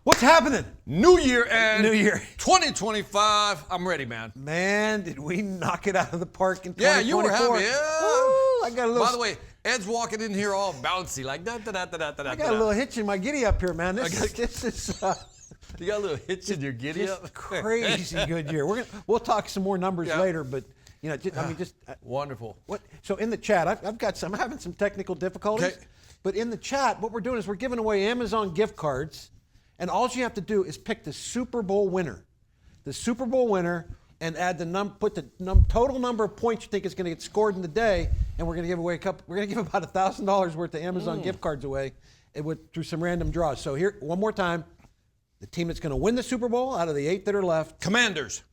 What's happening? New Year and New Year. 2025. I'm ready, man. Man, did we knock it out of the park in 2024? Yeah, you were happy. Yeah. Ooh, I got a little. By the way, Ed's walking in here all bouncy, like da da da da da da. I got a little hitch in my giddy up here, man. This is You got a little hitch in your giddy up. just crazy good year. We'll talk some more numbers later, but Wonderful. What? So in the chat, I'm having some technical difficulties. Okay. But in the chat, what we're doing is we're giving away Amazon gift cards, and all you have to do is pick the Super Bowl winner. The Super Bowl winner, and add put the total number of points you think is going to get scored in the day, and we're going to give away We're going to give about $1,000 worth of Amazon gift cards away, through some random draws. So here, one more time, the team that's going to win the Super Bowl out of the 8 that are left, Commanders.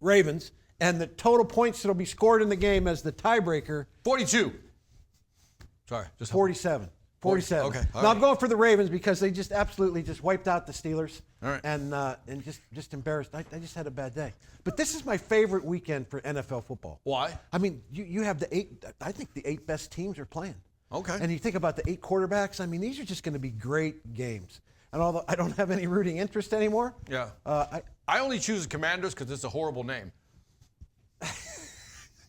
Ravens, and the total points that'll be scored in the game as the tiebreaker, 42. Sorry, just 47. 47. Okay. Now I'm going for the Ravens because they just absolutely just wiped out the Steelers. All right. And just embarrassed. I just had a bad day. But this is my favorite weekend for NFL football. Why? I mean, you have I think the 8 best teams are playing. Okay. And you think about the 8 quarterbacks, I mean, these are just going to be great games. And although I don't have any rooting interest anymore. Yeah. I only choose the Commanders because it's a horrible name.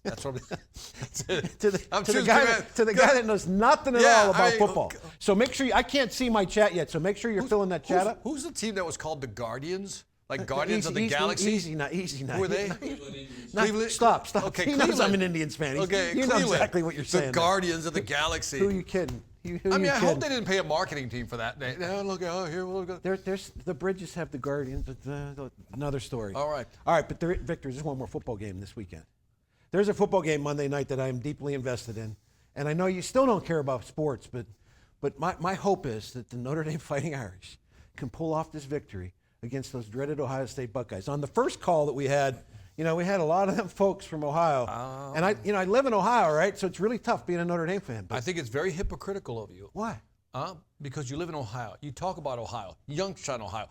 That's what that's it. to the guy that knows nothing at all about football. So make sure I can't see my chat yet. So make sure you're filling that chat up. Who's the team that was called the Guardians? Like Guardians of the Galaxy? Easy now. Who are they? Cleveland. Stop. Okay, he knows I'm an Indians fan. Okay, you know exactly what you're saying. The Guardians of the Galaxy. Who are you kidding? I hope they didn't pay a marketing team for that. Here we'll go. There's the Bridges have the Guardians. Another story. All right. But Victor, there's one more football game this weekend. There's a football game Monday night that I am deeply invested in, and I know you still don't care about sports, but my hope is that the Notre Dame Fighting Irish can pull off this victory against those dreaded Ohio State Buckeyes. On the first call that we had a lot of them folks from Ohio, and I live in Ohio, right? So it's really tough being a Notre Dame fan. I think it's very hypocritical of you. Why? Because you live in Ohio. You talk about Ohio. Youngstown, Ohio.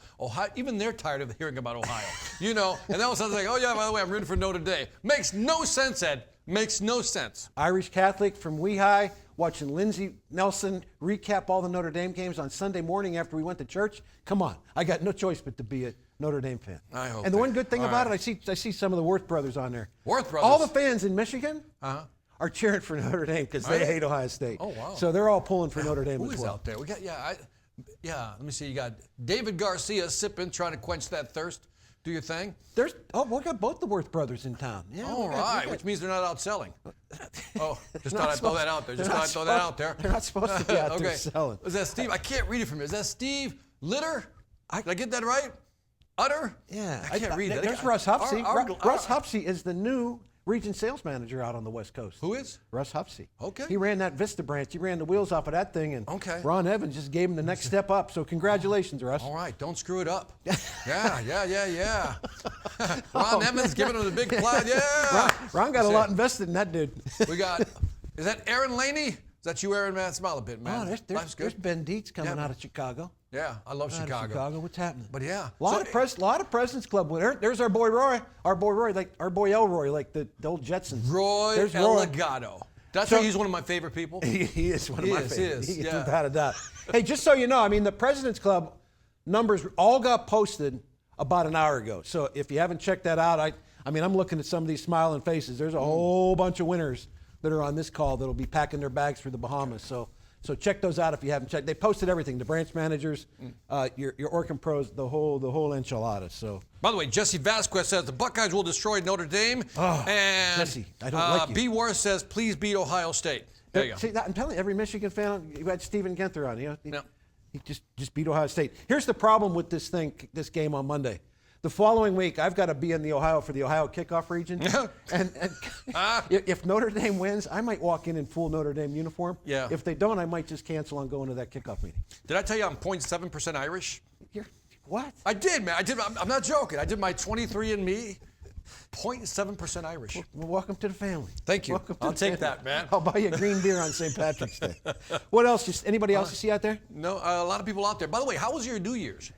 Even they're tired of hearing about Ohio. And then all of a sudden they're like, oh yeah, by the way, I'm rooting for Notre Dame. Makes no sense, Ed. Makes no sense. Irish Catholic from Weehigh, watching Lindsey Nelson recap all the Notre Dame games on Sunday morning after we went to church. Come on. I got no choice but to be a Notre Dame fan. I hope. And the one good thing about it, I see some of the Worth brothers on there. Worth brothers? All the fans in Michigan are cheering for Notre Dame because they hate Ohio State. Oh, wow. So they're all pulling for Notre Dame as well. Who is out there? We got, let me see. You got David Garcia sipping, trying to quench that thirst. Do your thing. We got both the Worth brothers in town. Yeah, all right, which means they're not out selling. Just thought I'd throw that out there. They're not supposed to be out there selling. Is that Steve? I can't read it from here. Is that Steve Litter? Did I get that right? Utter? Yeah. I can't read that. There's Russ Hupsey. Russ Hupsey is the new region sales manager out on the West Coast. Who is? Russ Hupsey. Okay. He ran that Vista branch. He ran the wheels off of that thing, and okay. Ron Evans just gave him the next step up. So congratulations, Russ. All right, don't screw it up. Yeah. Ron Evans giving him the big plot. Yeah. Ron got a lot invested in that dude. We got, is that Aaron Laney? Is that you, Aaron? Man, smile a bit, man. Oh, there's Ben Dietz coming out of Chicago. Yeah, I love Chicago. What's happening? But yeah, a lot of President's Club winner. There's our boy Roy, like our boy Elroy, like the old Jetsons. Roy Elgato. That's why he's one of my favorite people. He is one of my favorites. He is. Without a doubt. Hey, just so you know, the President's Club numbers all got posted about an hour ago. So if you haven't checked that out, I'm looking at some of these smiling faces. There's a whole bunch of winners that are on this call that'll be packing their bags for the Bahamas. So check those out if you haven't checked. They posted everything: the branch managers, your Orkin pros, the whole enchilada. So. By the way, Jesse Vasquez says the Buckeyes will destroy Notre Dame. And Jesse, I don't like you. B. Worth says please beat Ohio State. There you go. See, I'm telling you, every Michigan fan, you had Stephen Genther on. He just beat Ohio State. Here's the problem with this game on Monday. The following week, I've got to be in the Ohio kickoff region. and if Notre Dame wins, I might walk in full Notre Dame uniform. Yeah. If they don't, I might just cancel on going to that kickoff meeting. Did I tell you I'm 0.7% Irish? What? I did, man. I'm not joking. I did my 23andMe. 0.7% Irish. Well, welcome to the family. Thank you. I'll take that, man. I'll buy you a green beer on St. Patrick's Day. What else? Anybody else you see out there? No, a lot of people out there. By the way, how was your New Year's?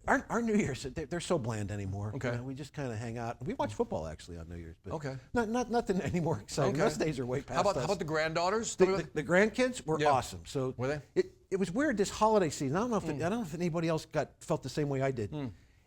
Our New Year's, they're so bland anymore. Okay. We just kind of hang out. We watch football, actually, on New Year's. But okay. Nothing anymore exciting. Okay. Those days are way past us. How about the granddaughters? The grandkids were awesome. So were they? it was weird this holiday season. I don't know if anybody else felt the same way I did.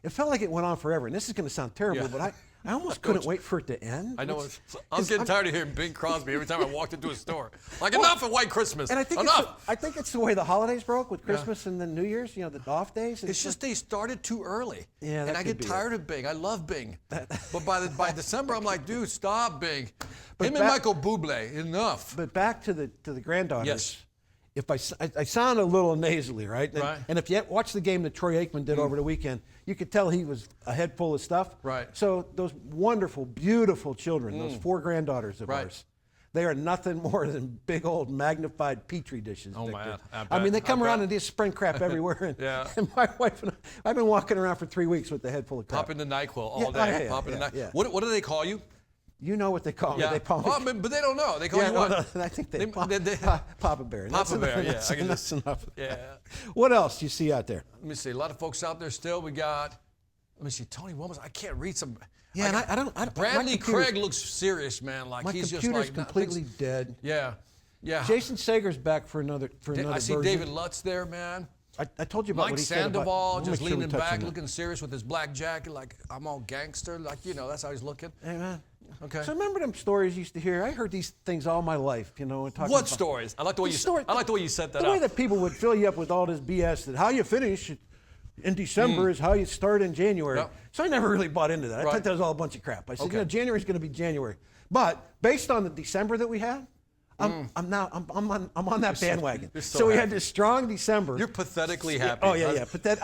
It felt like it went on forever. And this is going to sound terrible, but I almost couldn't wait for it to end. I know. I'm getting tired of hearing Bing Crosby every time I walked into a store. Like, enough of White Christmas. And I think enough. I think it's the way the holidays broke with Christmas and then New Year's. The off days. It's just they started too early. Yeah, and I get tired of Bing. I love Bing, but by December I'm like, dude, stop Bing. Him and Michael Bublé, enough. But back to the granddaughters. Yes. If I sound a little nasally, right? Right. And if you watch the game that Troy Aikman did over the weekend, you could tell he was a head full of stuff. Right. So those wonderful, beautiful children, those 4 granddaughters of ours, they are nothing more than big old magnified petri dishes. Oh, Victor. man. I mean, they come around and just spring crap everywhere. And, Yeah. and my wife and I've been walking around for 3 weeks with a head full of crap. Pop into NyQuil all day. Pop into NyQuil. yeah. What do they call you? You know what they call me. They call me. But they don't know. They call you what? I think they Papa Bear. Papa Bear, yeah. That's enough. Yeah. What else do you see out there? Let me see. A lot of folks out there still. We got, let me see, Tony Williams. I can't read some. Yeah, and I don't. Bradley Craig looks serious, man. Like he's just like. My computer's completely dead. Yeah. Yeah. Jason Sager's back for another I see version. David Lutz there, man. I told you about Mike what he said about. Sandoval We'll just make sure we leaning touch on back, that. looking serious with his black jacket, like I'm all gangster, like that's how he's looking. Hey man. Okay. So remember them stories you used to hear? I heard these things all my life, and talking What about stories? I like the way you. I like the way you set that The way up. that people would fill you up with all this BS that how you finish in December is how you start in January. Yep. So I never really bought into that. I Right. thought that was all a bunch of crap. I said, Okay. January's going to be January. But based on the December that we had, I'm on that bandwagon. You're so so we happy. had this strong December. You're pathetically happy. Oh yeah. But that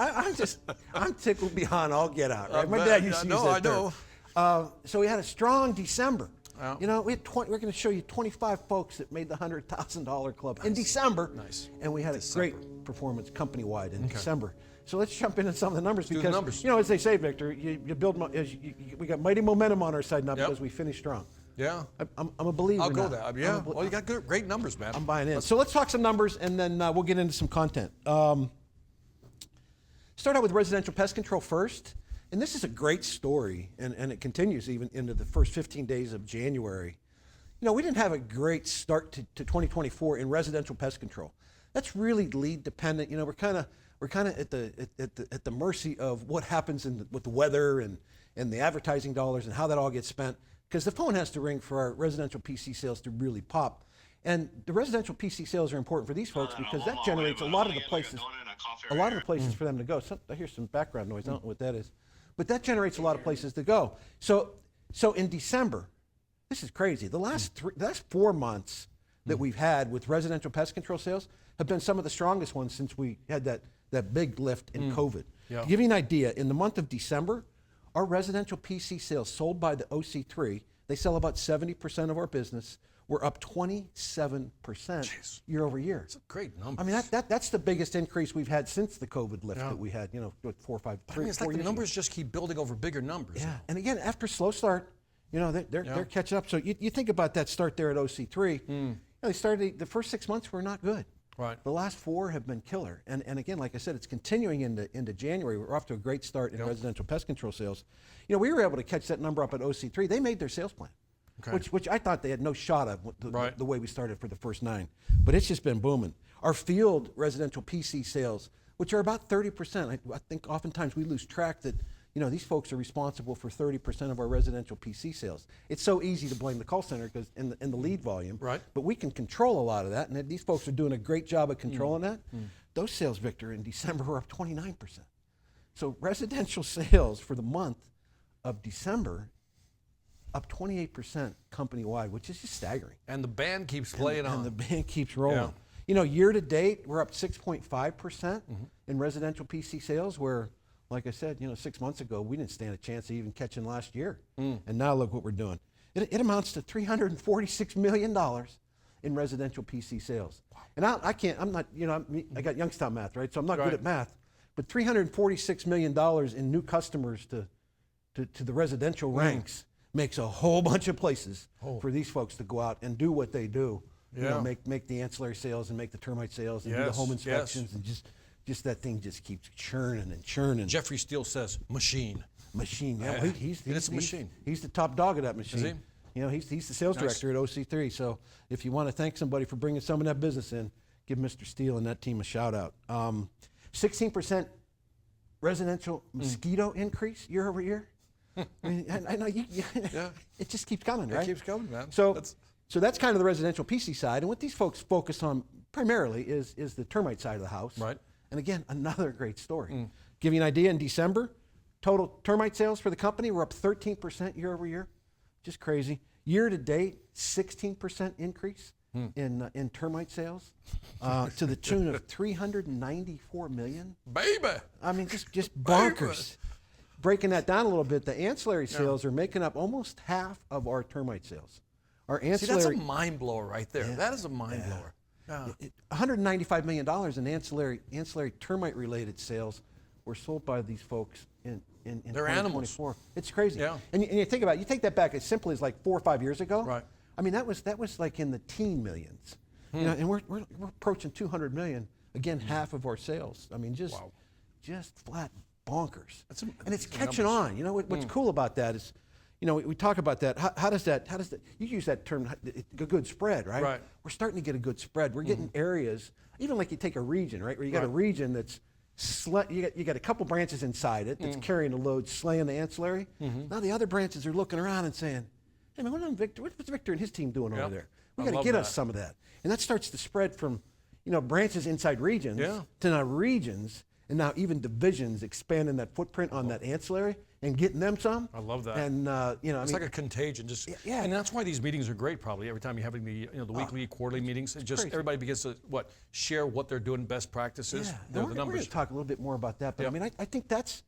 I'm tickled beyond all get out. Right? My bet. dad used to No, use that I know. term. So we had a strong December. Yeah. We had we're going to show you 25 folks that made the $100,000 club in December. Nice. And we had a great performance company-wide in December. So let's jump into some of the numbers do the because numbers. as they say, Victor, you build. We got mighty momentum on our side now Yep. because we finished strong. Yeah. I'm a believer. I'll go now. there. Yeah. Well, you got great numbers, man. I'm buying in. So let's talk some numbers, and then we'll get into some content. Start out with residential pest control first. And this is a great story, and it continues even into the first 15 days of January. We didn't have a great start to 2024 in residential pest control. That's really lead dependent. We're kind of at the mercy of what happens with the weather and the advertising dollars and how that all gets spent. Because the phone has to ring for our residential PC sales to really pop. And the residential PC sales are important for these folks because that generates a lot of the places for them to go. I hear some background noise. I don't know what that is. But that generates a lot of places to go. So in December, this is crazy. The last 4 months that we've had with residential pest control sales have been some of the strongest ones since we had that big lift in COVID. Yeah. To give you an idea, in the month of December, our residential PC sales sold by the OC3, they sell about 70% of our business. We're up 27% year over year. It's a great number. I mean, that's the biggest increase we've had since the COVID lift that we had, 4 or 5, 3, it's 4 like the years numbers just keep building over bigger numbers. Yeah, and again, after a slow start, they're catching up. So you think about that start there at OC3. They started the first 6 months were not good. Right. The last 4 have been killer. And again, like I said, it's continuing into January. We're off to a great start in residential pest control sales. We were able to catch that number up at OC3. They made their sales plan. Okay. Which I thought they had no shot of the way we started for the first 9. But it's just been booming. Our field residential PC sales, which are about 30%, I think oftentimes we lose track that these folks are responsible for 30% of our residential PC sales. It's so easy to blame the call center because in the lead volume. Right. But we can control a lot of that, and these folks are doing a great job of controlling that. Those sales, Victor, in December were up 29%. So residential sales for the month of December up 28% company-wide, which is just staggering. And the band keeps playing on. And the band keeps rolling. Year to date, we're up 6.5% in residential PC sales, where, like I said, 6 months ago, we didn't stand a chance of even catching last year. And now look what we're doing. It amounts to $346 million in residential PC sales. Wow. And I got Youngstown math, right? So I'm not good at math. But $346 million in new customers to the residential ranks makes a whole bunch of places for these folks to go out and do what they do. Make the ancillary sales and make the termite sales and do the home inspections and just that thing just keeps churning and churning. Jeffrey Steele says machine. Machine, yeah. It's a machine. He's the top dog of that machine. Is he? He's the sales director at OC3. So if you want to thank somebody for bringing some of that business in, give Mr. Steele and that team a shout out. 16% residential mosquito increase year over year. I mean, I know it just keeps coming, right? It keeps coming, man. So that's kind of the residential PC side. And what these folks focus on primarily is the termite side of the house. Right. And again, another great story. Give you an idea, in December, total termite sales for the company were up 13% year over year. Just crazy. Year to date, 16% increase in termite sales to the tune of $394 million. Baby! I mean, just bonkers. Breaking that down a little bit, the ancillary sales are making up almost half of our termite sales. Our ancillary, See, that's a mind blower right there. Yeah. That is a mind blower. Yeah. $195 million in ancillary termite related sales were sold by these folks in They're 2024. animals. It's crazy. Yeah. And you think about it, you take that back as simply as like 4 or 5 years ago. Right. I mean, that was like in the teen millions. You know, and we're approaching 200 million. Again, half of our sales. I mean, just flat bonkers. And it's catching on. You know what's cool about that is, you know, we talk about that. How does that? You use that term, a good spread, right? Right. We're starting to get a good spread. We're getting areas, even like you take a region, right, where you got a region that's you got a couple branches inside it that's carrying the load, slaying the ancillary. Now the other branches are looking around and saying, "Hey man, what's Victor and his team doing over there? We got to get us some of that." And that starts to spread from, you know, branches inside regions to now regions, and now even divisions, expanding that footprint on that ancillary and getting them some. I love that. And you know, it's like a contagion. Just and that's why these meetings are great. Probably every time you're having the the weekly, quarterly meetings, it just everybody begins to share what they're doing, best practices. Yeah, we're going to talk a little bit more about that. But I mean, I think that's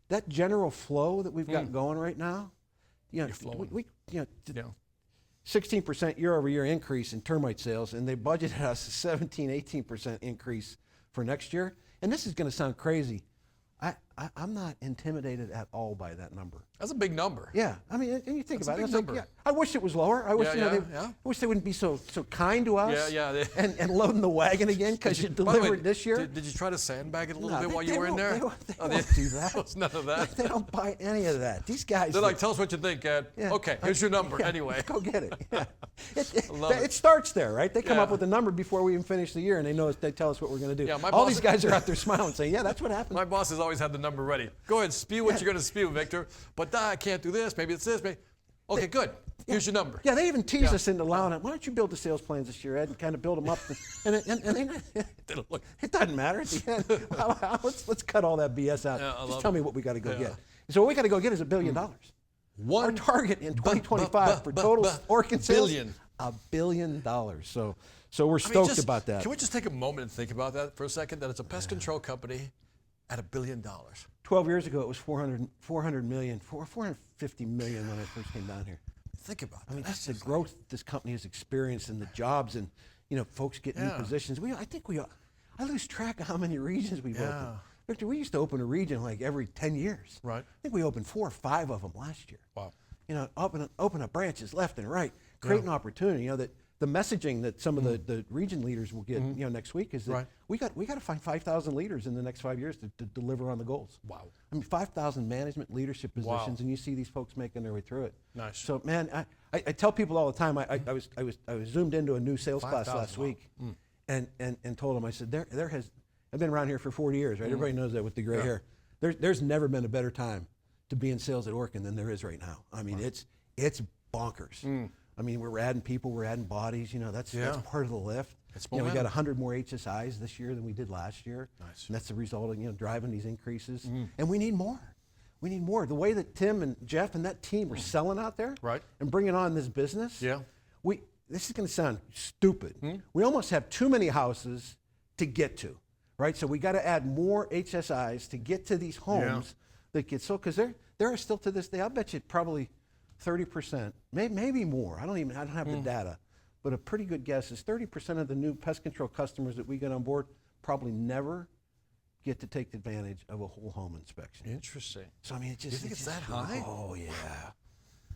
that general flow that we've got going right now. You know, we 16% year over year increase in termite sales, and they budgeted us a 18% increase for next year. And this is going to sound crazy. I'm not intimidated at all by that number. That's a big number. Yeah, I mean, and you think about it. It's a big number. Like, I wish it was lower. I wish I wish they wouldn't be so kind to us. And loading the wagon again because you delivered this year. Did you try to sandbag it a little bit while you were in there? They won't do that. It's none of that. They don't buy any of that. These guys. They're like, tell us what you think, Ed. Yeah. Okay, here's your number anyway. Go get it. Yeah. It starts there, right? They come up with a number before we even finish the year, and they tell us what we're going to do. All these guys are out there smiling, saying, "Yeah, that's what happened." My boss has always had the number ready. Go ahead, spew what you're going to spew, Victor. But I can't do this. Maybe it's this. Okay, good. Here's your number. Yeah, they even tease us into allowing it. Why don't you build the sales plans this year, Ed, and kind of build them up? And it doesn't matter at the end. Let's cut all that BS out. Just tell me what we got to go get. So what we got to go get is $1 billion. Our target in 2025 for total Orkin sales, $1 billion. So we're stoked about that. Can we just take a moment and think about that for a second? That it's a pest control company at $1 billion. 12 years ago, it was 400 million, 450 million when I first came down here. Think about that. I mean, that's the growth this company has experienced and the jobs and, you know, folks get new positions. I lose track of how many regions we've opened. Victor, we used to open a region like every 10 years. Right. I think we opened 4 or 5 of them last year. Wow. You know, open up branches left and right, creating opportunity. You know, that the messaging that some of the region leaders will get, you know, next week is that we got to find 5,000 leaders in the next 5 years to deliver on the goals. Wow. I mean, 5,000 management leadership positions, and you see these folks making their way through it. Nice. So, man, I tell people all the time. I was zoomed into a new sales class last week, and told them, I said, I've been around here for 40 years, right? Everybody knows that with the gray hair. There's never been a better time to be in sales at Orkin than there is right now. I mean, it's bonkers. I mean, we're adding people, we're adding bodies. You know, that's part of the lift. You know, we got 100 more HSIs this year than we did last year. Nice. And that's the result of, driving these increases. And we need more. We need more. The way that Tim and Jeff and that team are selling out there and bringing on this business, this is going to sound stupid. We almost have too many houses to get to, right? So we got to add more HSIs to get to these homes that get sold, because there are still to this day, I'll bet you probably 30%, maybe more. I don't have the data, but a pretty good guess is 30% of the new pest control customers that we get on board probably never get to take advantage of a whole home inspection. Interesting. So I mean, you think it's that high? Oh yeah.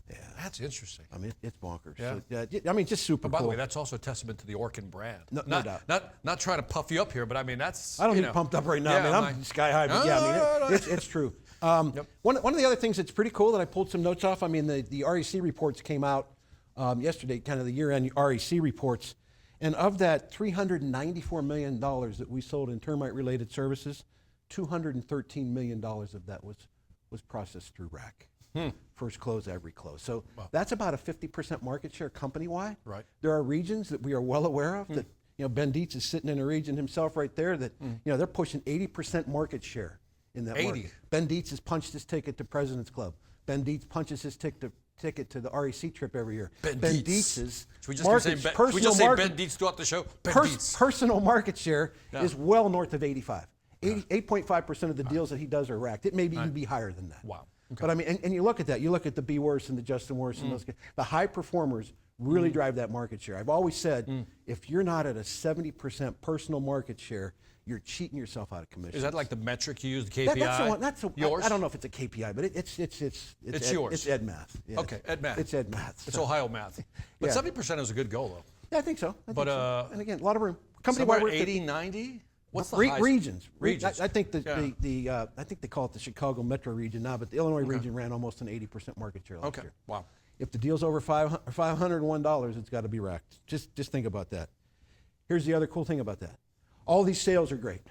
Yeah. That's interesting. I mean, it's bonkers. Yeah. So, I mean, just super cool. By the way, cool. that's also a testament to the Orkin brand. No doubt. Not trying to puff you up here, but I mean, that's. I don't get pumped up right now. Yeah, I'm sky high, but I mean, it's true. One of the other things that's pretty cool that I pulled some notes off. I mean, the REC reports came out yesterday, kind of the year-end REC reports, And of that $394 million that we sold in termite-related services, $213 million of that was processed through RAC. First close, every close. So that's about a 50% market share company-wide. Right. There are regions that we are well aware of that, Ben Dietz is sitting in a region himself right there that, they're pushing 80% market share in that 80. market. Ben Dietz has punched his ticket to President's Club. Ben Dietz punches his ticket to the REC trip every year. Ben Dietz's Should we just say Ben Dietz throughout the show? Ben Dietz. Personal market share is well north of 85. 8.5% of the deals that he does are racked. It may even be higher than that. Wow. Okay. But I mean, and you look at that. You look at the B. Worse and the Justin Worse and those guys. The high performers really drive that market share. I've always said, if you're not at a 70% personal market share, you're cheating yourself out of commission. Is that like the metric you use, the KPI? That's yours? I don't know if it's a KPI, but it's yours. It's Ed Math. Yeah, Okay, Ed Math. It's Ed Math. It's Ohio math. But Yeah. 70% is a good goal, though. Yeah, I think so. I think so. And again, a lot of room. Somewhere Company-wide, 80, 90? What's the regions? Regions. I think I think they call it the Chicago Metro region now, but the Illinois region ran almost an 80% market share last year. Wow. If the deal's over $501, it's got to be racked. Just think about that. Here's the other cool thing about that. All these sales are great.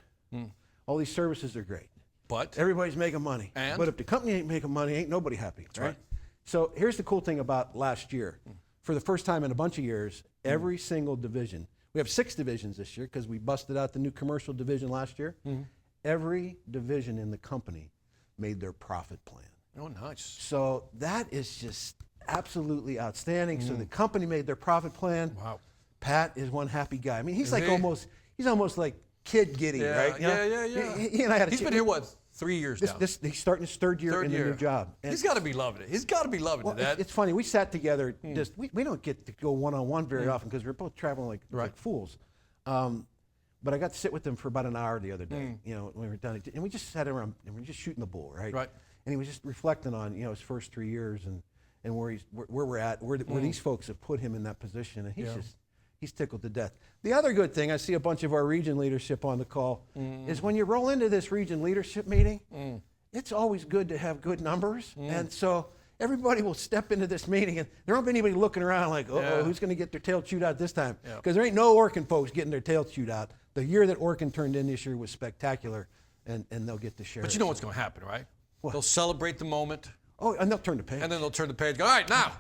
All these services are great. But Everybody's making money. And? But if the company ain't making money, ain't nobody happy. Right? So here's the cool thing about last year. For the first time in a bunch of years, every single division, we have 6 divisions this year because we busted out the new commercial division last year. Every division in the company made their profit plan. Oh, nice. So that is just absolutely outstanding. So the company made their profit plan. Wow. Pat is one happy guy. I mean, he's like he? he's almost like kid giddy, right? You know? Yeah. He and I had He's been here, what, 3 years now? He's starting his third year in the new job. And He's got to be loving it. He's got to be loving it, Dad. it's funny. We sat together. We don't get to go one-on-one very often because we're both traveling like fools. But I got to sit with him for about an hour the other day. When we were done, and we just sat around and we were just shooting the bull, right? Right. And he was just reflecting on his first 3 years and where we're at, where these folks have put him in that position, and he's tickled to death. The other good thing, I see a bunch of our region leadership on the call, is when you roll into this region leadership meeting, it's always good to have good numbers. And so everybody will step into this meeting, and there won't be anybody looking around like, who's going to get their tail chewed out this time? Because there ain't no Orkin folks getting their tail chewed out. The year that Orkin turned in this year was spectacular, and they'll get to share But you know what's going to happen, right? They'll celebrate the moment. Oh, and they'll turn the page. And then they'll turn the page and go, all right, now.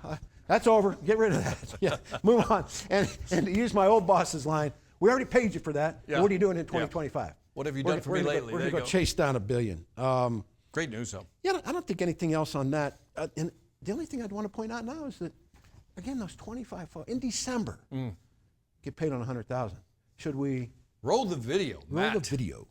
That's over. Get rid of that. Yeah, move on. And to use my old boss's line, we already paid you for that. Yeah. What are you doing in 2025? What have you done for me lately? We're There going to you go go. chase down $1 billion. Great news, though. Yeah, I don't think anything else on that. And the only thing I'd want to point out now is that, again, those 25 folks in December get paid on 100,000. Should we Roll the video, roll Matt. the video?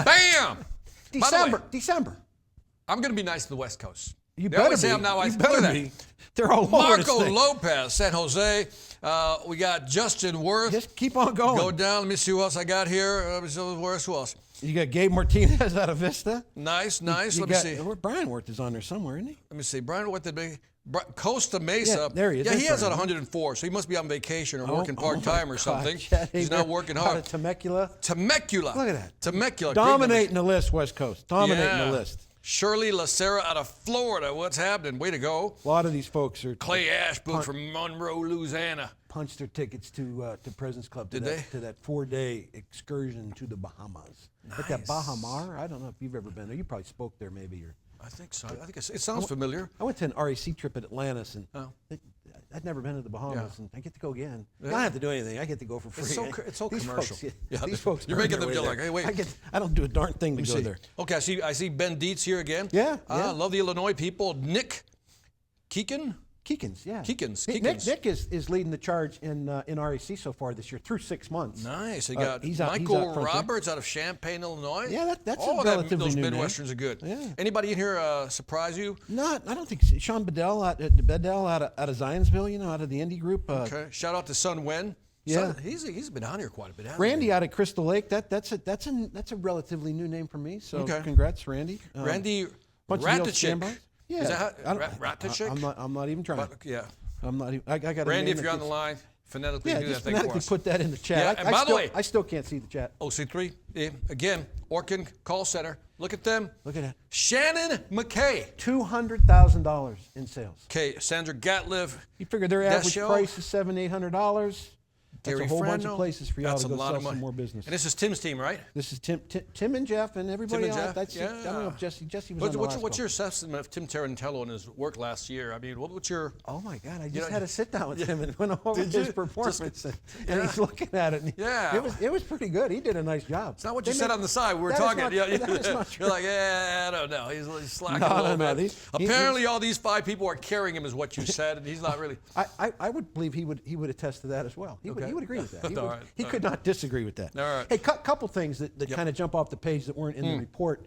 Bam! December. I'm going to be nice to the West Coast. You They better always say be. I'm not You nice. better Look at be. that. They're all over this Marco thing. Lopez, San Jose. We got Justin Worth. Just keep on going. Go down. Let me see who else I got here. Who else? You got Gabe Martinez out of Vista. Nice. Let You me got- see. Brian Worth is on there somewhere, isn't he? Let me see. Brian, what did they? Costa Mesa. Yeah, there he is. Yeah, he There's has at Brian. 104, so he must be on vacation or working Oh, part-time my or something. God. Yeah, He's not working hard. Out of Temecula. Temecula. Look at that. Temecula. Dominating the list, West Coast. Dominating Yeah. the list. Shirley Lacera out of Florida. What's happening? Way to go. A lot of these folks are Clay Ashbrook from Monroe, Louisiana. punched their tickets to President's Club. Did they? To that 4-day excursion to the Bahamas. Like that Bahamar? I don't know if you've ever been there. You probably spoke there maybe. I think so. I think it sounds familiar. I went to an REC trip at Atlantis, and Oh. I'd never been to the Bahamas, and I get to go again. Yeah. I don't have to do anything. I get to go for free. It's so These commercial. Folks, Yeah, these folks you're earn making their them way feel there. like, hey, wait. I don't do a darn thing to go See. there. Okay, I see Ben Dietz here again. Yeah, yeah. Love the Illinois people. Nick Keegan. Keekins, yeah. Keekins. Nick is leading the charge in REC so far this year through 6 months. Nice. They got he's out Michael front there. Roberts out of Champaign, Illinois. Yeah, that's a all relatively those new name. Midwesterns are good. Yeah. Anybody in here surprise you? I don't think so. Sean Bedell out of Zionsville, out of the Indy group. Okay. Shout out to Sun Wen. Yeah. Son, he's been on here quite a bit. hasn't Randy he? out of Crystal Lake. That's a relatively new name for me. So Okay. congrats, Randy. Randy bunch of the old Ratachik. standbys. Yeah. Is that how, I don't- Ratachik? I'm not even trying. But, yeah. I'm not even. I got a Randy, name if that you're on the gets- line, phonetically Yeah, do that just thing for phonetically us. put that in the chat. Yeah, I and by the still, way- I still can't see the chat. OC3, again, Orkin Call Center. Look at them. Look at that. Shannon McKay. $200,000 in sales. Okay, Sandra Gatliv. You figure their average Deschio. price is $700-800. That's Gary a whole bunch Frano. of places for y'all That's to a go lot sell of money. some more business. And this is Tim's team, right? This is Tim and Jeff and everybody Tim and else. Jeff? That's Yeah. I don't know if Jesse was on the What's last your call. assessment of Tim Tarantello and his work last year? I mean, what's your... Oh my God! I You just know- had a sit down with him and went over Did his you? performance, and yeah. he's looking at it. And Yeah. it was pretty good. He did a nice job. It's not what you said on the side. We were talking. Not, Yeah, that is not true. You're like, yeah, I don't know. He's slacking No, a little no, bit. he- Apparently, all these 5 people are carrying him, is what you said, and he's not really. I would believe he would attest to that as well. He would agree with that. All right, He all could not disagree with that. All right. Hey, couple things that kind of jump off the page that weren't in the report.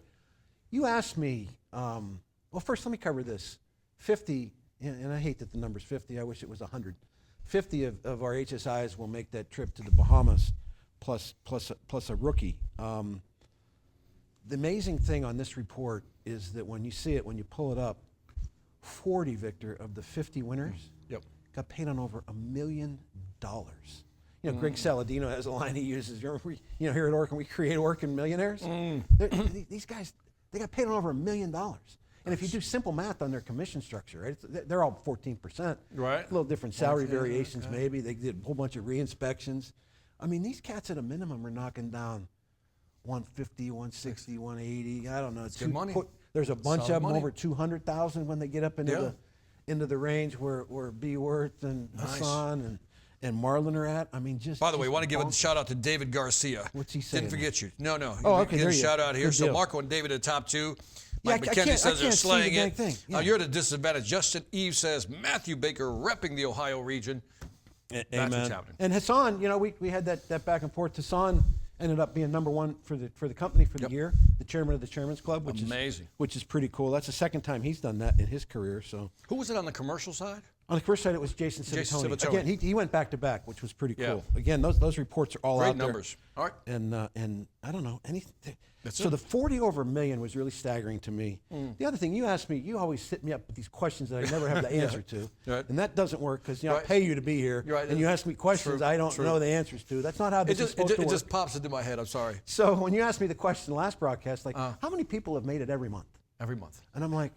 You asked me. Well, first let me cover this. 50, and I hate that the number's 50. I wish it was 100. 50 of our HSIs will make that trip to the Bahamas, plus a rookie. The amazing thing on this report is that when you see it, when you pull it up, 40, Victor, of the 50 winners Yep. got paid on over $1 million. Greg Saladino has a line he uses. Here at Orkin, we create Orkin millionaires. These guys, they got paid on over $1 million. And if you do simple math on their commission structure, right, they're all 14%. Right. A little different salary variations, maybe. They did a whole bunch of re-inspections. I mean, these cats at a minimum are knocking down 150, 160, 180. I don't know. It's good money. There's a bunch Solid of them money. over 200,000 when they get up into the range where B. Worth and Nice. Hassan and Marlon are at. I mean, just. By the way, I just want to give a bonkers. shout out to David Garcia. What's he saying? Didn't forget you. No. Oh, okay, Get there a you go. shout out here. Good So deal. Marco and David at top 2. Yeah, Mike I McKenzie can't- says I they're can't see slaying the dang it. thing. Yeah. You're at a disadvantage. Justin Eve says Matthew Baker repping the Ohio region. That's what's happening. And Hassan, we had that back and forth. Hassan ended up being number 1 for the company for the year, the chairman of the Chairman's Club, which Amazing. which is pretty cool. That's the second time he's done that in his career. So Who was it on the commercial side? on the first side, it was Jason Jason Civittoni. Civittoni. Again, he went back to back, which was pretty Yeah. cool. Again, those reports are all Great out there. numbers. All right. And I don't know anything. That's So it. the 40 over $1 million was really staggering to me. The other thing you asked me, you always sit me up with these questions that I never have the answer to, Right. and that doesn't work because I Right. pay you to be here, You're right. and you ask me questions True. I don't True. know the answers to. That's not how this is supposed to It work. just pops into my head. I'm sorry. So when you asked me the question last broadcast, like how many people have made it every month? Every month. And I'm like,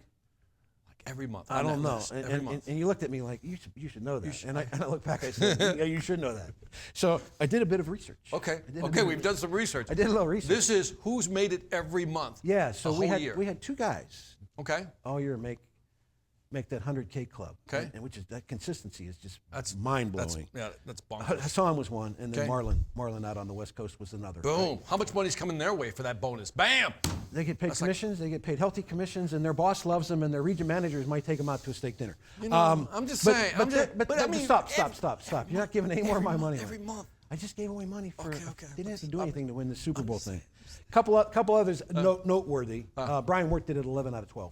Every month. I on don't that know. list. And, Every and, month. and you looked at me like, you should know that. And I looked back, I said, yeah, you should know that. So I did a bit of research. Okay. I did a Okay, bit of we've done some research. I did a little research. This is who's made it every month. Yeah, so a we whole year. had 2 guys Okay. all year make that 100K club. Okay. And which is that consistency is just That's mind blowing. That's bonkers. Hassan was one, and then Okay. Marlon out on the West Coast was another. Boom. How much money's coming their way for that bonus? Bam. They get paid commissions. They get paid healthy commissions, and their boss loves them, and their region managers might take them out to a steak dinner. You know, I'm just saying. But I mean, stop. You're not giving any more of my money. Every away. month. I just gave away money for. Okay. Didn't have to do anything to win the Super Bowl thing. Couple others noteworthy. Brian Wirt did it 11 out of 12.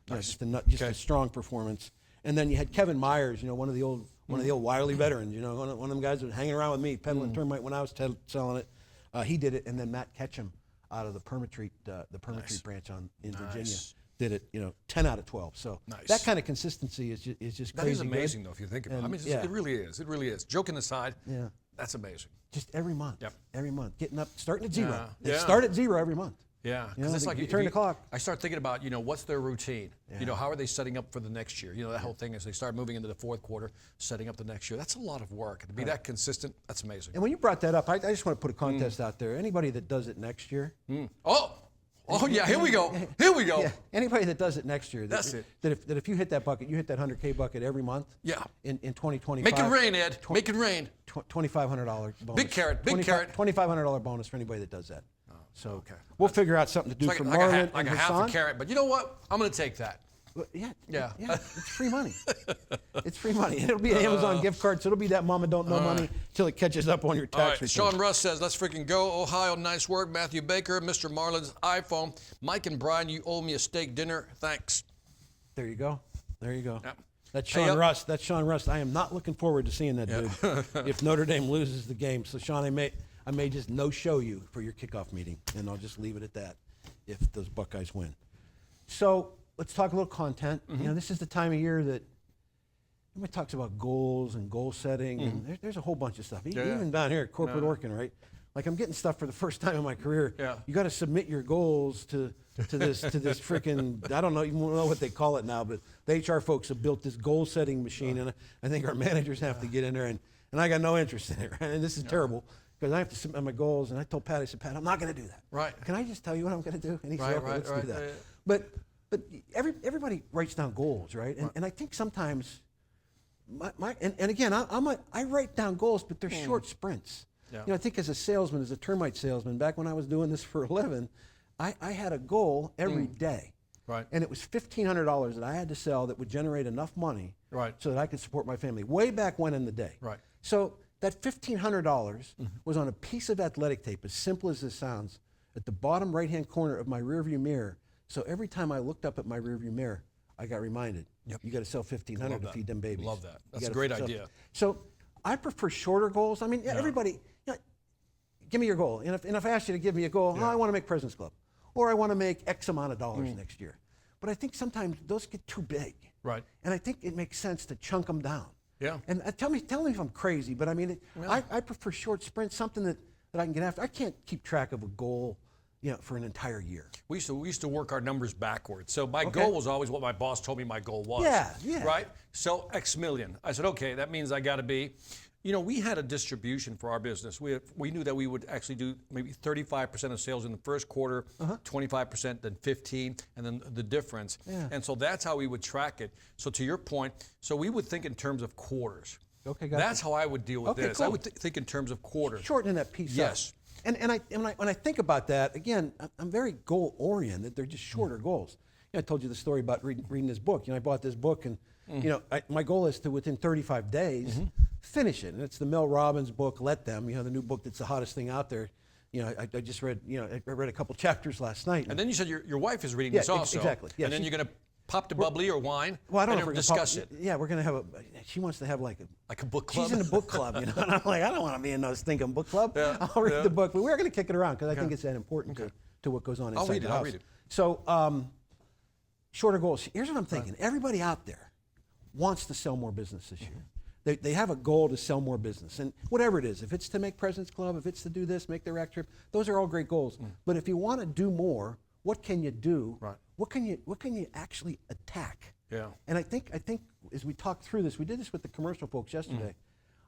Nice. Just a strong performance. And then you had Kevin Myers, one of the old Wiley veterans. One of them guys that was hanging around with me peddling termite when I was selling it. He did it, and then Matt Ketchum out of the Permatreat branch in Virginia did it. 10 out of 12. So Nice. that kind of consistency is just That crazy. is amazing, good. though, if you think about it. I And, mean, yeah. it really is. It really is. Joking aside, Yeah. that's amazing. Just every month. Yep. Every month, getting up, starting at 0. Yeah. They Yeah. start at 0 every month. Yeah, You know, it's they- like you if turn the clock. I start thinking about, what's their routine? Yeah. How are they setting up for the next year? That whole thing as they start moving into the fourth quarter, setting up the next year. That's a lot of work. To be that consistent, that's amazing. And when you brought that up, I just want to put a contest out there. Anybody that does it next year, Oh, Oh yeah, here we go. Here we go. Yeah, anybody that does it next year, That's it. that if you hit that bucket, you hit that 100K bucket every month. Yeah. In 2025. Make it rain, Ed. Make it rain. $2,500 bonus. Big carrot. Big carrot. $2,500 bonus for anybody that does that. So okay. we'll figure out something to do for Marlon like and a half a Hassan. carrot. But you know what? I'm going to take that. Well, yeah. Yeah. It's free money. It's free money. It'll be an Amazon gift card, so it'll be that mama don't know money till it catches up on your All tax right. return. Sean Russ says, let's freaking go. Ohio, nice work. Matthew Baker, Mr. Marlin's iPhone. Mike and Brian, you owe me a steak dinner. Thanks. There you go. There you go. Yep. That's Hey, Sean Rust. That's Sean Rust. I am not looking forward to seeing that dude if Notre Dame loses the game. So, Sean, I may just no-show you for your kickoff meeting, and I'll just leave it at that if those Buckeyes win. So let's talk a little content. You know, this is the time of year that everybody talks about goals and goal setting, and there's a whole bunch of stuff. Even down here at Corporate Orkin, right? Like I'm getting stuff for the first time in my career. Yeah. You got to submit your goals to this freaking, I don't know even know what they call it now, but the HR folks have built this goal setting machine, and I think our managers have to get in there, and I got no interest in it, right? And this is terrible because I have to submit my goals, and I told Pat, I said, Pat, I'm not going to do that. Right. Can I just tell you what I'm going to do? And he said, Right, okay, right, let's right, do that. yeah. But everybody writes down goals, right? And I think sometimes, and again, I write down goals, but they're short sprints. Yeah. You know, I think as a salesman, as a termite salesman, back when I was doing this for a living, I had a goal every day. Right. And it was $1,500 that I had to sell that would generate enough money Right. so that I could support my family, way back when in the day. Right. So that $1,500 was on a piece of athletic tape, as simple as this sounds, at the bottom right-hand corner of my rearview mirror. So every time I looked up at my rearview mirror, I got reminded, you got to sell $1,500 to feed them babies. Love that. That's You a gotta great sell- idea. So I prefer shorter goals. I mean, everybody, you know, give me your goal. And if I ask you to give me a goal, oh, I want to make President's Club, or I want to make X amount of dollars next year. But I think sometimes those get too big. Right. And I think it makes sense to chunk them down. Yeah. And tell me if I'm crazy, but I mean, I prefer short sprints, something that I can get after. I can't keep track of a goal, you know, for an entire year. We used to work our numbers backwards. So my goal was always what my boss told me my goal was. Yeah. Right? So X million. I said, okay, that means I got to be. You know, we had a distribution for our business. We knew that we would actually do maybe 35% of sales in the first quarter, 25%, then 15%, and then the difference. Yeah. And so that's how we would track it. So to your point, so we would think in terms of quarters. Okay, gotcha. That's how I would deal with Okay, this. cool. I would think in terms of quarters. Shortening that piece Yes. up. And when I think about that, again, I'm very goal oriented. They're just shorter goals. You know, I told you the story about reading this book. You know, I bought this book, and you know, my goal is to within 35 days finish it. And it's the Mel Robbins book, Let Them. You know, the new book that's the hottest thing out there. You know, I just read. You know, I read a couple chapters last night. And then you said your wife is reading Yeah, this also. exactly. Yeah, and then she's- you're going to pop the bubbly or wine Well, I don't and know if we're discuss gonna it. Yeah, we're gonna have she wants to have like Like a book club? She's in a book club, you know. And I'm like, I don't want to be in no stinking book club. Yeah, I'll read yeah. the book, but we're gonna kick it around because I think it's that important to what goes on inside I'll read the it, house. I'll read it. So, shorter goals. Here's what I'm thinking. Everybody out there wants to sell more business this year. They have a goal to sell more business, and whatever it is, if it's to make President's Club, if it's to do this, make the rack trip, those are all great goals. But if you want to do more, what can you do? Right. What can you actually attack? Yeah. And I think as we talked through this, we did this with the commercial folks yesterday.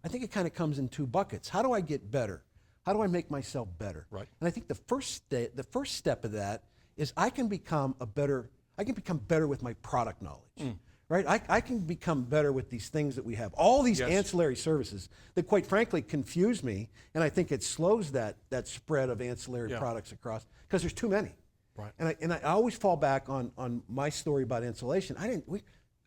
I think it kind of comes in two buckets. How do I get better? How do I make myself better? Right. And I think the first step of that is I can become better with my product knowledge. Right? I can become better with these things that we have. All these ancillary services that quite frankly confuse me, and I think it slows that spread of ancillary products across because there's too many. Right. And I always fall back on my story about insulation.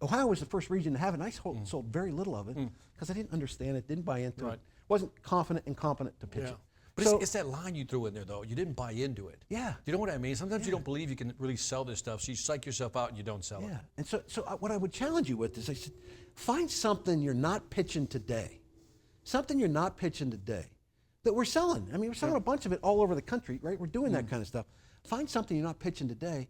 Ohio was the first region to have it, and I sold very little of it because I didn't understand it, didn't buy into it, wasn't confident and competent to pitch it. But So- it's that line you threw in there, though. You didn't buy into it. Yeah. You know what I mean? Sometimes you don't believe you can really sell this stuff, so you psych yourself out and you don't sell it. Yeah, and so what I would challenge you with is I said, find something you're not pitching today, that we're selling. I mean, we're selling a bunch of it all over the country, right? We're doing that kind of stuff. Find something you're not pitching today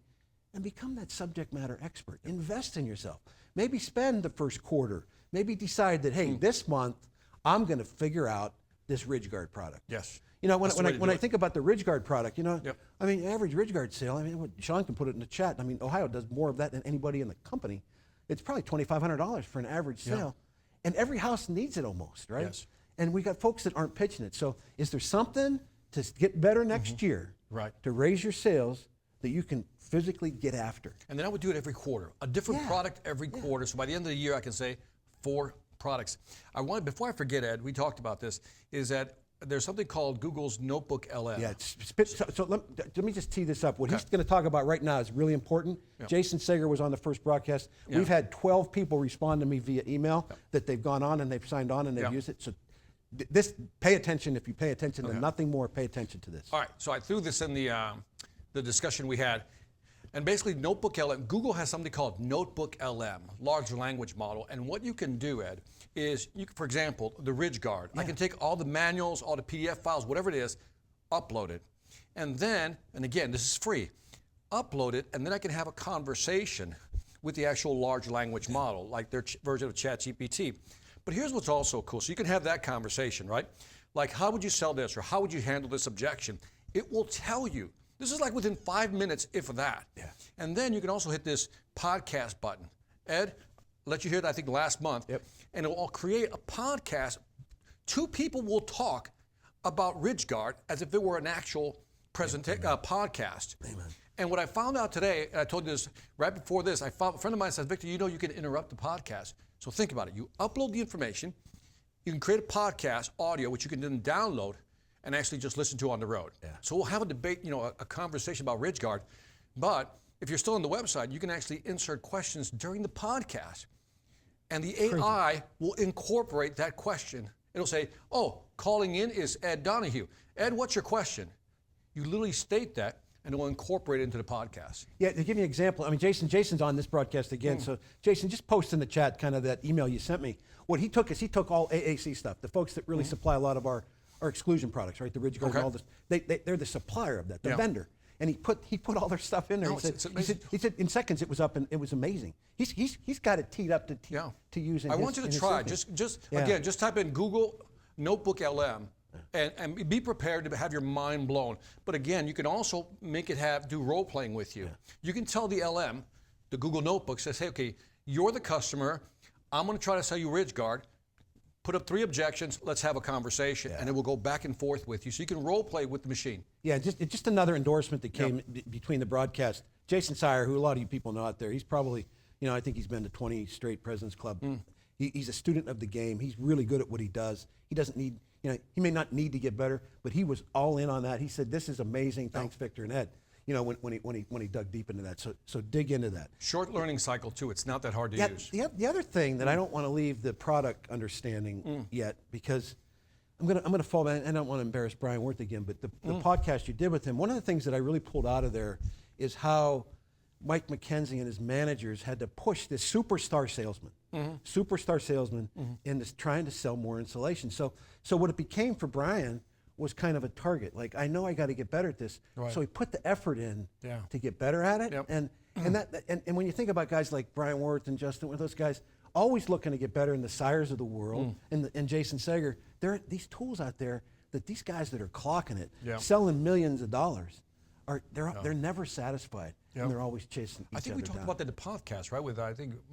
and become that subject matter expert. Invest in yourself. Maybe spend the first quarter. Maybe decide that, hey, this month I'm going to figure out this RidgeGuard product. Yes. You know, That's the way to when do I it. think about the RidgeGuard product, you know, Yep. I mean, average RidgeGuard sale, I mean, Sean can put it in the chat. I mean, Ohio does more of that than anybody in the company. It's probably $2,500 for an average sale. And every house needs it almost, right? Yes. And we got folks that aren't pitching it. So is there something to get better next year Right. to raise your sales that you can physically get after. And then I would do it every quarter, a different product every quarter. So by the end of the year, I can say 4 products. Before I forget, Ed, we talked about this, is that there's something called Google's Notebook LM. Yeah, so let me just tee this up. What he's going to talk about right now is really important. Jason Sager was on the first broadcast. We've had 12 people respond to me via email that they've gone on and they've signed on and they've used it. So pay attention. If you pay attention to nothing more, pay attention to this. All right, so I threw this in the discussion we had. And basically, Notebook LM, Google has something called Notebook LM, large language model. And what you can do, Ed, is, for example, the Ridge Guard. I can take all the manuals, all the PDF files, whatever it is, upload it. And then, and again, this is free, upload it, and then I can have a conversation with the actual large language model, like their version of ChatGPT. But here's what's also cool. So you can have that conversation, right? Like, how would you sell this, or how would you handle this objection? It will tell you. This is like within 5 minutes, if that. Yeah. And then you can also hit this podcast button. Ed, let you hear that, I think, last month. Yep. And it will create a podcast. 2 people will talk about RidgeGuard as if it were an actual podcast. Amen. And what I found out today, and I told you this right before this, a friend of mine says, Victor, you know you can interrupt the podcast. So think about it. You upload the information. You can create a podcast, audio, which you can then download and actually just listen to on the road. Yeah. So we'll have a debate, a conversation about RidgeGuard. But if you're still on the website, you can actually insert questions during the podcast. And the AI will incorporate that question. It'll say, oh, calling in is Ed Donahue. Ed, what's your question? You literally state that, and it will incorporate it into the podcast. Yeah, to give you an example, I mean, Jason's on this broadcast again. So Jason, just post in the chat kind of that email you sent me. What he took is he took all AAC stuff, the folks that really supply a lot of our exclusion products, right? The Ridge Guard and all this. They're the supplier of that, the vendor. And he put all their stuff in there. He said in seconds it was up and it was amazing. He's got it teed up to use. I want you to try. Again, just type in Google Notebook LM and be prepared to have your mind blown. But again, you can also make it do role playing with you. You can tell the LM, the Google Notebook, says, hey, okay, you're the customer. I'm going to try to sell you RidgeGuard. Put up 3 objections, let's have a conversation, and it will go back and forth with you, so you can role play with the machine. Yeah, just another endorsement that came between the broadcast. Jason Sayer, who a lot of you people know out there, he's probably, I think he's been to 20 straight President's Club. He's a student of the game. He's really good at what he does. He doesn't need, he may not need to get better, but he was all in on that. He said, this is amazing, thanks Victor and Ed. When he dug deep into that. So dig into that. Short learning cycle too. It's not that hard to use. The other thing that I don't want to leave the product understanding yet, because I'm gonna fall back, and I don't want to embarrass Brian Worth again, but the podcast you did with him, one of the things that I really pulled out of there is how Mike McKenzie and his managers had to push this superstar salesman into trying to sell more insulation. So what it became for Brian was kind of a target. Like, I know I got to get better at this. Right. So he put the effort in to get better at it. Yep. And when you think about guys like Brian Worth and Justin, those guys always looking to get better in the Sires of the world, and Jason Sager, there are these tools out there that these guys that are clocking it, selling millions of dollars, they're never satisfied. And they're always chasing each other down. I think we talked about that in the podcast, right? With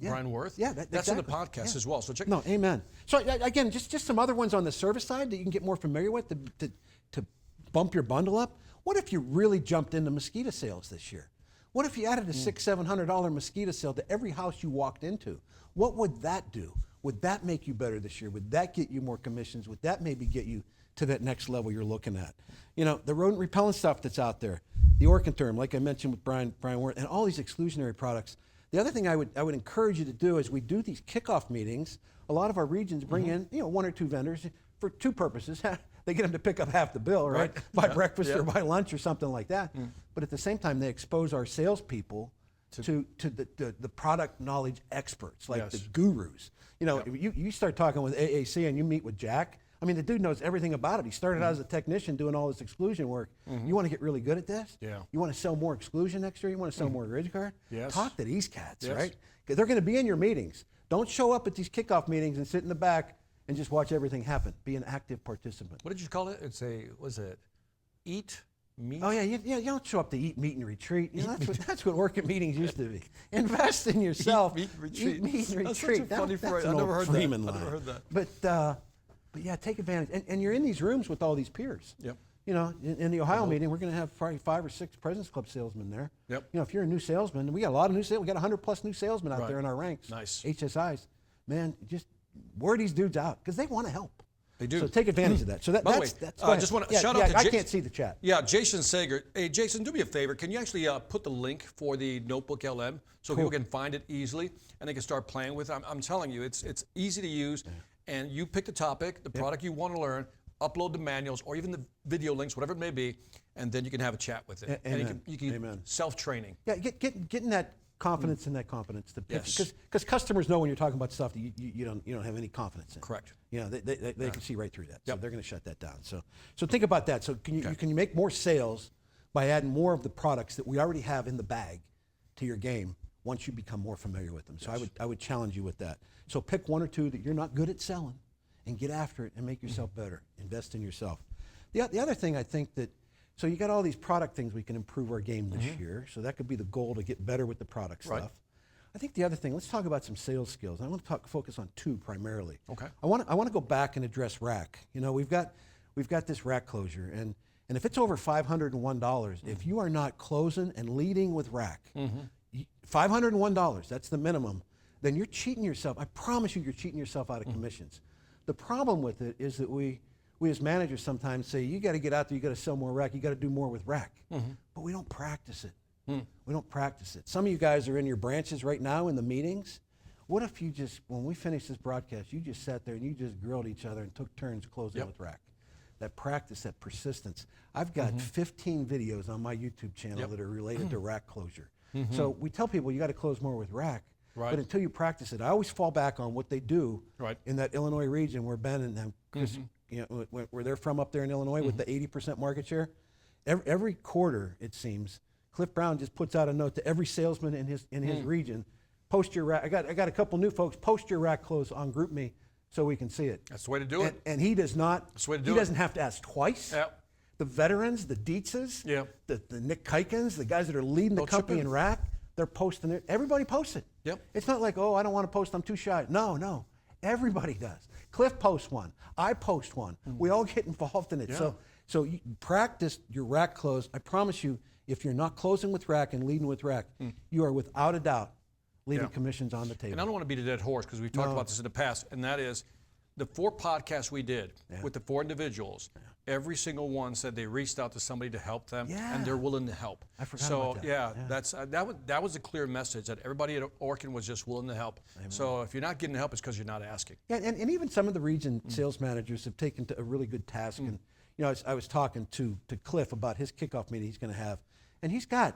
Brian Worth. Yeah, that's in the podcast as well. So check. No, amen. So again, just some other ones on the service side that you can get more familiar with to bump your bundle up. What if you really jumped into mosquito sales this year? What if you added a $600-700 mosquito sale to every house you walked into? What would that do? Would that make you better this year? Would that get you more commissions? Would that maybe get you to that next level you're looking at? The rodent repellent stuff that's out there, the Orchentherm, like I mentioned with Brian Worth, and all these exclusionary products. The other thing I would encourage you to do is we do these kickoff meetings. A lot of our regions bring in 1 or 2 vendors for 2 purposes. They get them to pick up half the bill, right? By breakfast or by lunch or something like that. But at the same time, they expose our salespeople to the product knowledge experts, like the gurus. You start talking with AAC and you meet with Jack. I mean, the dude knows everything about it. He started out as a technician doing all this exclusion work. You want to get really good at this? Yeah. You want to sell more exclusion next year? You want to sell more RidgeGuard? Yes. Talk to these cats, right? Because they're going to be in your meetings. Don't show up at these kickoff meetings and sit in the back and just watch everything happen. Be an active participant. What did you call it? Eat, meet? Oh, yeah. You don't show up to eat, meet, and retreat. That's what working meetings used to be. Invest in yourself. Eat, meet, retreat. Eat, meet, and That's retreat. Such a funny phrase. I never heard that. But yeah, take advantage. And you're in these rooms with all these peers. Yep. you know, in the Ohio meeting, we're going to have probably 5 or 6 President's Club salesmen there. Yep. You know, if you're a new salesman, we got a lot of new sales. We got 100+ new salesmen out Right. there in our ranks. Nice. HSIs, man, just wear these dudes out because they want to help. They do. So take advantage of that. So By the that's. way, Go ahead. just want to yeah, shout yeah, out to I can't see the chat. Yeah, Jason Sager. Hey, Jason, do me a favor. Can you actually put the link for the Notebook LM so people can find it easily and they can start playing with it? I'm telling you, it's easy to use, and you pick the topic, the product you want to learn, upload the manuals or even the video links, whatever it may be, and then you can have a chat with it. Amen. And you can Amen. self-training. Yeah, getting that confidence and that confidence to pick, Yes. because customers know when you're talking about stuff that you don't have any confidence in. Correct. You know, they can see right through that. So Yep. they're going to shut that down. So think about that. So can you make more sales by adding more of the products that we already have in the bag to your game once you become more familiar with them? So I would challenge you with that. So pick 1 or 2 that you're not good at selling and get after it and make yourself better. Invest in yourself. The other thing I think that, so you got all these product things we can improve our game this year. So that could be the goal, to get better with the product Right. stuff. I think the other thing, let's talk about some sales skills. I want to focus on 2 primarily. Okay. I want to go back and address rack. You know, we've got this rack closure, and if it's over $501, if you are not closing and leading with rack, $501, that's the minimum, then you're cheating yourself. I promise you, you're cheating yourself out of commissions. The problem with it is that we as managers sometimes say, you got to get out there, you got to sell more rack, you got to do more with rack. But we don't practice it. We don't practice it. Some of you guys are in your branches right now in the meetings. What if you just, when we finish this broadcast, you just sat there and you just grilled each other and took turns closing with rack? That practice, that persistence. I've got 15 videos on my YouTube channel that are related to rack closure. So we tell people you got to close more with rack. Right. But until you practice it, I always fall back on what they do in that Illinois region where Ben and them, Chris, you know, where they're from up there in Illinois with the 80% market share. Every quarter, it seems, Cliff Brown just puts out a note to every salesman in his region. Post your rack. I got a couple new folks. Post your rack close on GroupMe so we can see it. That's the way to do it. And he does not. That's the way to do he it. doesn't have to ask twice. Yep. The veterans, the Dietzes, the Nick Kikens, the guys that are leading the company in rack, they're posting it. Everybody posts it. Yep. It's not like, oh, I don't want to post, I'm too shy. No. Everybody does. Cliff posts one. I post one. We all get involved in it. Yeah. So you practice your rack close. I promise you, if you're not closing with rack and leading with rack, you are without a doubt leaving commissions on the table. And I don't want to beat a dead horse because we've talked about this in the past, and that is the 4 podcasts we did with the 4 individuals. Every single one said they reached out to somebody to help them, and they're willing to help. I forgot about that. That was a clear message that everybody at Orkin was just willing to help. Amen. So if you're not getting help, it's because you're not asking. Yeah, and even some of the region sales managers have taken to a really good task. And you know, I was talking to Cliff about his kickoff meeting he's going to have, and he's got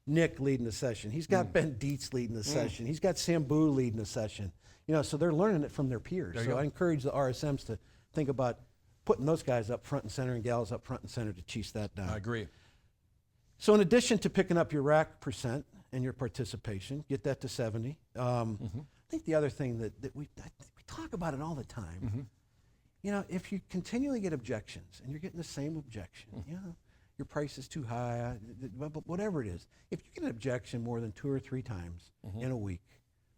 Nick leading the session. He's got Ben Dietz leading the session. He's got Sam Boo leading the session. You know, so they're learning it from their peers. So I encourage the RSMs to think about putting those guys up front and center and gals up front and center to chase that down. I agree. So in addition to picking up your rack percent and your participation, get that to 70. I think the other thing that we talk about it all the time, you know, if you continually get objections and you're getting the same objection, you know, your price is too high, whatever it is. If you get an objection more than 2 or 3 times in a week,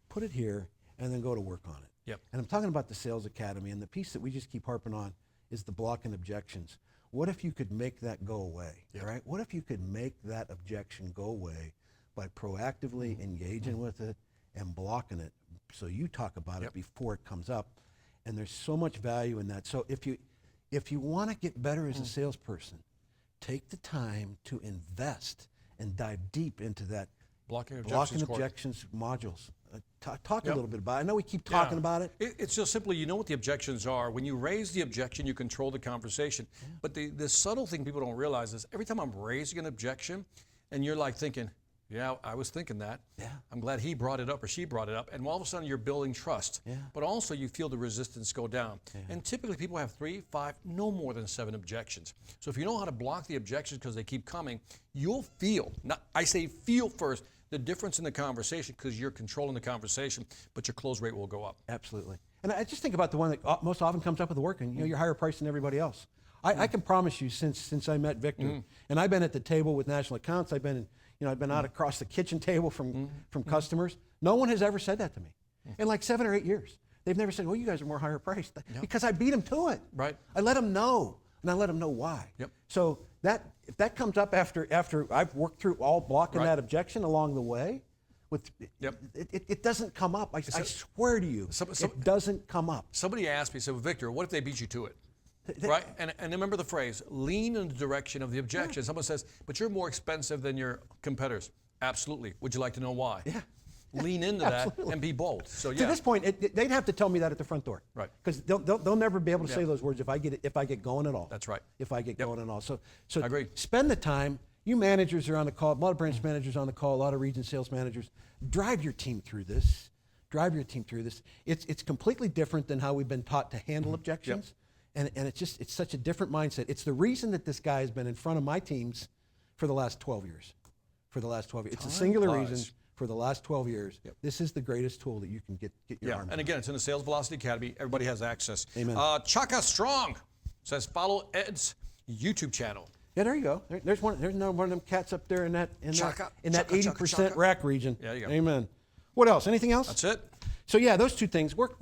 put it here and then go to work on it. Yep. And I'm talking about the Sales Academy, and the piece that we just keep harping on is the blocking objections. What if you could make that go away, right? What if you could make that objection go away by proactively engaging with it and blocking it so you talk about it before it comes up? And there's so much value in that. So if you want to get better as a salesperson, take the time to invest and dive deep into that blocking objections modules. Talk a little bit about it. I know we keep talking about it. It's just simply, you know what the objections are. When you raise the objection, you control the conversation. But the subtle thing people don't realize is every time I'm raising an objection, and you're like thinking, yeah, I was thinking that. Yeah. I'm glad he brought it up or she brought it up. And all of a sudden you're building trust. Yeah. But also you feel the resistance go down. Yeah. And typically people have 3, 5, no more than 7 objections. So if you know how to block the objections because they keep coming, you'll feel, I say feel first, the difference in the conversation because you're controlling the conversation, but your close rate will go up. Absolutely. And I just think about the one that most often comes up with the working. You know, you're higher priced than everybody else. I can promise you, since I met Victor, and I've been at the table with national accounts. I've been out across the kitchen table from customers. No one has ever said that to me in like 7 or 8 years. They've never said, "Well, you guys are more higher priced," because I beat them to it. Right. I let them know. and I let them know why. Yep. So if that comes up after I've worked through all blocking that objection along the way, it doesn't come up. I swear to you, it doesn't come up. Somebody asked me, said, Victor, what if they beat you to it? Right? And remember the phrase, lean in the direction of the objection. Someone says, but you're more expensive than your competitors. Absolutely. Would you like to know why? Yeah. Lean into that and be bold. So To this point, they'd have to tell me that at the front door. Right. Because they'll never be able to say those words if I get going at all. That's right. If I get going at all. So I agree. Spend the time. You managers are on the call. A lot of branch managers on the call. A lot of region sales managers. Drive your team through this. It's completely different than how we've been taught to handle objections. And it's such a different mindset. It's the reason that this guy has been in front of my teams for the last 12 years. It's a singular reason for the last 12 years. This is the greatest tool that you can get your arms. And again, it's in the Sales Velocity Academy. Everybody has access. Amen. Chaka Strong says follow Ed's YouTube channel. Yeah, there you go. There's one of them cats up there in that 80% rack region. Yeah, you go. Amen. What else? Anything else? That's it. So yeah, those two things. Work.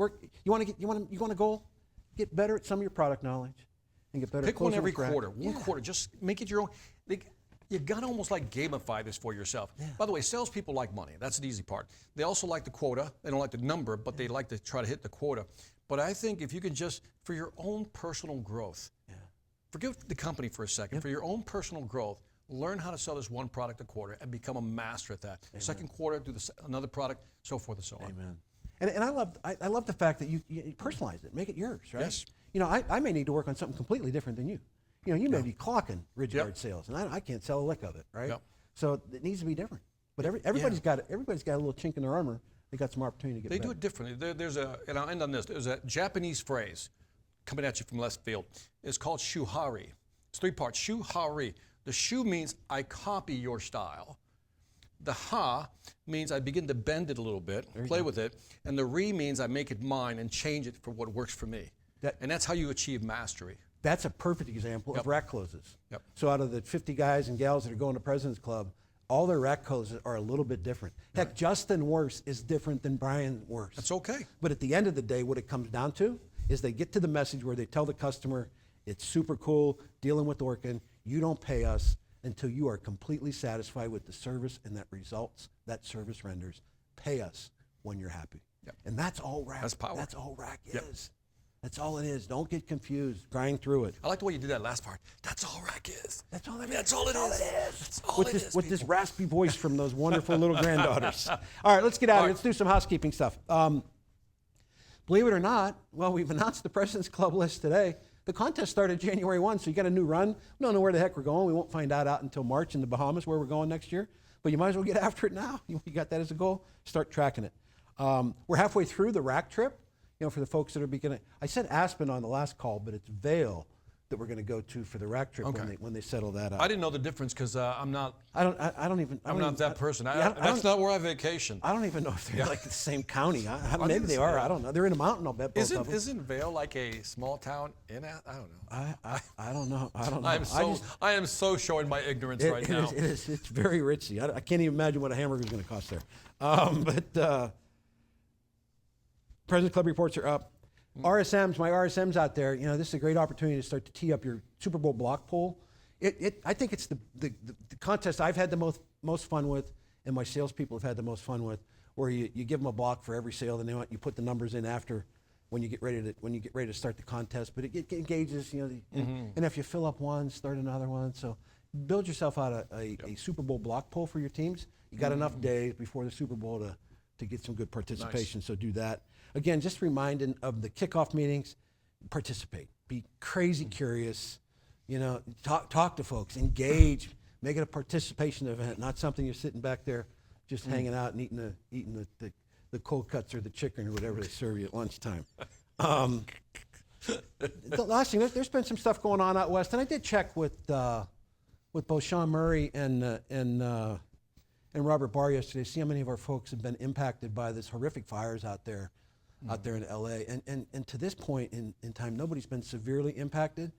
You want a goal? Get better at some of your product knowledge, and get better. Pick at one closing every with rack. quarter. One quarter. Just make it your own. You got to almost like gamify this for yourself. By the way, salespeople like money. That's the easy part. They also like the quota. They don't like the number, but they like to try to hit the quota. But I think if you can just, for your own personal growth, forget the company for a second. For your own personal growth, learn how to sell this one product a quarter and become a master at that. Amen. Second quarter, do another product, so forth and so on. Amen. And I love the fact that you personalize it, make it yours, right? Yes. You know, I may need to work on something completely different than you. You know, you may be clocking rigid guard sales, and I can't sell a lick of it, right? So it needs to be different. But everybody's got a little chink in their armor. They got some opportunity to get They better. do it differently. And I'll end on this. There's a Japanese phrase coming at you from left field. It's called shuhari. It's 3 parts. Shuhari. The shu means I copy your style. The ha means I begin to bend it a little bit, play with it. And the re means I make it mine and change it for what works for me. And that's how you achieve mastery. That's a perfect example of rack closes. Yep. So out of the 50 guys and gals that are going to President's Club, all their rack closes are a little bit different. Heck, Justin Worse is different than Brian Worse. That's okay. But at the end of the day, what it comes down to is they get to the message where they tell the customer, it's super cool dealing with Orkin. You don't pay us until you are completely satisfied with the service and that results that service renders. Pay us when you're happy. Yep. And that's all rack. That's power. That's all rack is. That's all it is. Don't get confused. Grind through it. I like the way you did that last part. That's all rack is. That's all it is. That's all it is. That's all it is. With this raspy voice from those wonderful little granddaughters. All right, let's get out of here. Let's do some housekeeping stuff. Believe it or not, well, we've announced the President's Club list today. The contest started January 1, so you got a new run. We don't know where the heck we're going. We won't find out until March in the Bahamas where we're going next year. But you might as well get after it now. You got that as a goal. Start tracking it. We're halfway through the rack trip. You know, for the folks that are beginning, I said Aspen on the last call, but it's Vail that we're going to go to for the rack trip when they settle that up. I didn't know the difference because I'm not. I'm not that person. That's not where I vacation. I don't even know if they're like the same county. Maybe they are. I don't know. They're in a mountain. I'll bet both of them. Isn't Vail like a small town in? I don't know. I don't know. I am so showing my ignorance right now. It's very ritzy. I can't even imagine what a hamburger is going to cost there. But President Club reports are up. RSMs, my RSMs out there, you know, this is a great opportunity to start to tee up your Super Bowl block pool. I think it's the contest I've had the most fun with, and my salespeople have had the most fun with, where you give them a block for every sale, and you put the numbers in after when you get ready to start the contest. But it engages, you know, and if you fill up one, start another one. So build yourself out a Super Bowl block pool for your teams. You got enough days before the Super Bowl to get some good participation. Nice. So do that. Again, just reminding of the kickoff meetings, participate. Be crazy curious. You know, talk to folks, engage, make it a participation event, not something you're sitting back there just hanging out and eating the cold cuts or the chicken or whatever they serve you at lunchtime. The last thing, there's been some stuff going on out west, and I did check with both Sean Murray and Robert Barr yesterday, see how many of our folks have been impacted by this horrific fires out there in LA. And to this point in time, nobody's been severely impacted,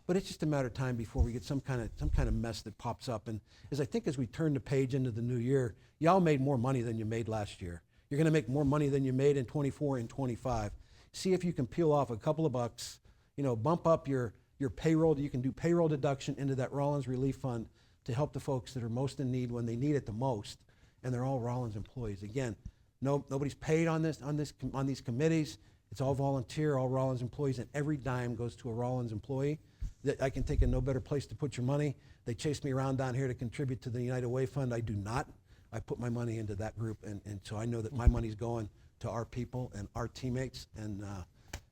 but it's just a matter of time before we get some kind of mess that pops up. And as we turn the page into the new year, y'all made more money than you made last year. You're going to make more money than you made in 24 and 25. See if you can peel off a couple of bucks, you know, bump up your your payroll. You can do payroll deduction into that Rollins Relief Fund to help the folks that are most in need when they need it the most, and they're all Rollins employees. Again, nobody's paid on these committees. It's all volunteer, all Rollins employees, and every dime goes to a Rollins employee. That I can think of no better place to put your money. They chase me around down here to contribute to the United Way Fund. I do not. I put my money into that group, and so I know that my money's going to our people and our teammates, and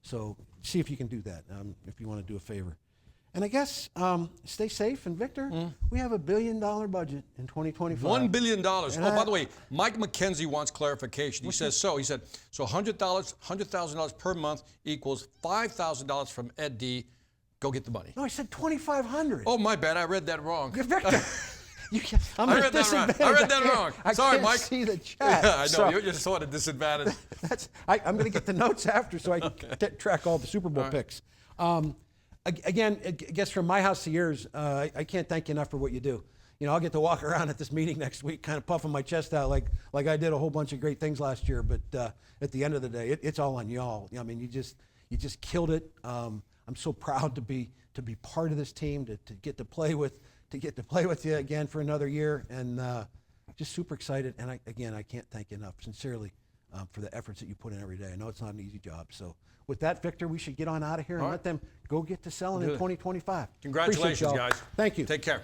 so see if you can do that, if you want to do a favor. And I guess stay safe. And Victor, we have $1 billion budget in 2025. $1 billion. By the way, Mike McKenzie wants clarification. He said so $100,000 per month equals $5,000 from Ed D. Go get the money. No, I said 2,500. Oh, my bad. I read that wrong. Victor. I'm I read that wrong. I read that wrong. Sorry, I can't Mike. see the chat. Yeah, I know. So, You're just at a disadvantage. I'm going to get the notes after so I can track all the Super Bowl picks. Again, I guess from my house to yours, I can't thank you enough for what you do. You know, I'll get to walk around at this meeting next week kind of puffing my chest out like I did a whole bunch of great things last year. But at the end of the day, it's all on y'all. I mean, you just killed it. I'm so proud to be part of this team, to get to play with you again for another year, and just super excited. And I can't thank you enough, sincerely, for the efforts that you put in every day. I know it's not an easy job. So with that, Victor, we should get on out of here and let them go get to selling in 2025. Congratulations, guys. Thank you. Take care.